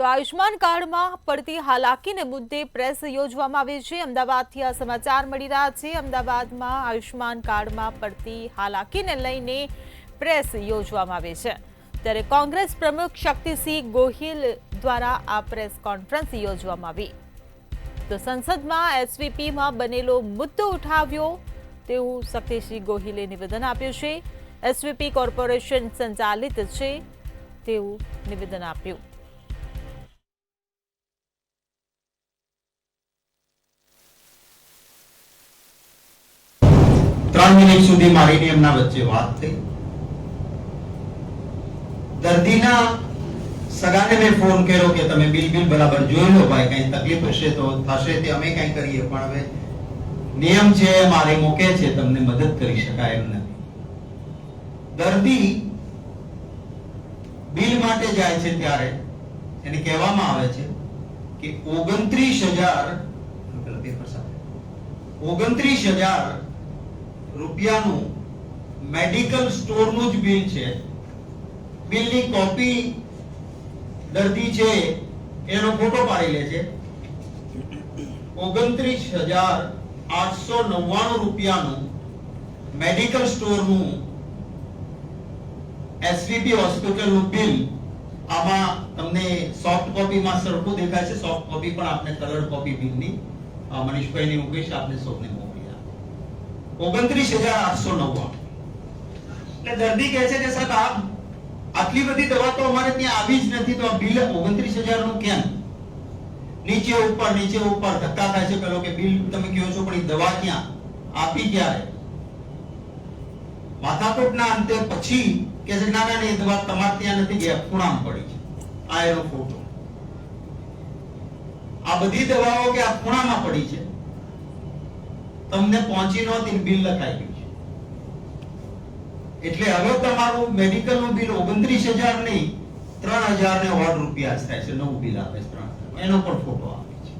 તો આયુષ્માન કાર્ડમાં પડતી હાલાકીને મુદ્દે પ્રેસ યોજવામાં આવી છે। અમદાવાદથી આ સમાચાર મળી રહ્યા છે। અમદાવાદમાં આયુષ્માન કાર્ડમાં પડતી હાલાકીને લઈને પ્રેસ યોજવામાં આવી છે। ત્યારે કોંગ્રેસ પ્રમુખ શક્તિસિંહ ગોહિલ દ્વારા આ પ્રેસ કોન્ફરન્સ યોજવામાં આવી। તો સંસદમાં એસવીપીમાં બનેલો મુદ્દો ઉઠાવ્યો તેવું શક્તિસિંહ ગોહિલે નિવેદન આપ્યું છે। એસવીપી કોર્પોરેશન સંચાલિત છે તેવું નિવેદન આપ્યું। 3 મિનિટ સુધી મારી એમના વચ્ચે વાત થઈ। દર્દીના સગાને મેં ફોન કર્યો કે તમે બિલ બરાબર જોઈ લો ભાઈ, કઈ તકલીફ હશે તો થશે તે અમે કઈ કરીએ, પણ હવે નિયમ છે મારે મોકે છે, તમને મદદ કરી શકાય એમ નથી। દર્દી બિલ માટે જાય છે ત્યારે એને કહેવામાં આવે છે કે 29,000 રૂપિયાનું મેડિકલ સ્ટોરનું જ બિલ છે। બિલની કોપી દર્દી છે એનો ફોટો પાડી લે છે। 29,899 રૂપિયાનું મેડિકલ સ્ટોરનું એસવીપી હોસ્પિટલનું બિલ, આમાં તમને સોફ્ટ કોપીમાં સરખું દેખાય છે, સોફ્ટ કોપી પણ આપને કલર કોપી બિલની મનીષભાઈને મુકેશ આપને સૌને મોકલી આપે। 29,899 એટલે દર્દી કહે છે કે સાહેબ આટલી બધી દવા તો અમારે ત્યાં આવી જ નથી, તો આ બિલ 29,000 નું કેમ? નીચે ઉપર ધક્કા થાય છે પેલો કે બિલ તમે કહો છો પણ એ દવા ક્યાં આપી, ક્યારે? માથાકૂટના અંતે પછી કે છે ના એ દવા તમારે ત્યાં નથી ગયા, ખૂણામાં પડી છે। આ એનો ફોટો, આ બધી દવાઓ કે આ ખૂણામાં પડી છે, તમને પહોંચી નહોતી, બિલ લખાઈ ગયું છે। એટલે હવે તમારું મેડિકલ નું બિલ 29,000 નહીં 3,000 રૂપિયા થાય છે, નવું બિલ આપે છે 3,000, એનો પણ ફોટો આપે છે।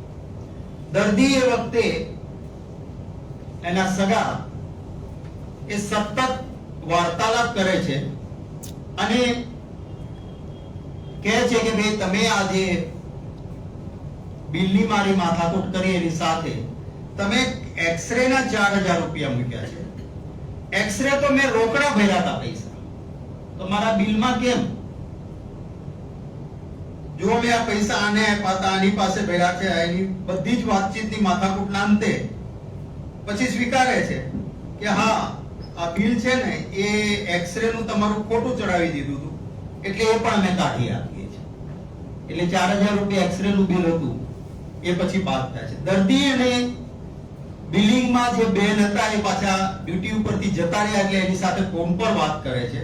દર્દી એ વખતે એના સગા એ સતત વાર્તાલાપ કરે છે અને કહે છે કે ભાઈ તમે આજે બિલની મારી માથાકૂટ કરી એની સાથે તમે એક્સરે ના 4,000 રૂપિયા મૂક્યા છે। એક્સરે તો મેં રોકડા ભર્યા હતા પૈસા, તો મારા બિલમાં કેમ? જો મેં આ પૈસા આને આપ્યા હતા, આની પાસે ભર્યા છે, એની બધી જ વાતચીતની માથાકૂટના અંતે પછી સ્વીકારે છે કે હા આ બિલ છે ને એ એક્સરે નું તમારું ખોટું ચડાવી દીધું હતું, એટલે એ પણ અમે કાઢી આપીએ છીએ। એટલે 4,000 રૂપિયા એક્સરે નું બિલ હતું એ પછી બાદ થાય છે। દર્દી અને બિલિંગમાં જે બેન હતા એ પાછા ડ્યુટી ઉપરથી જતા રહ્યા, એટલે એની સાથે ફોન પર વાત કરે છે।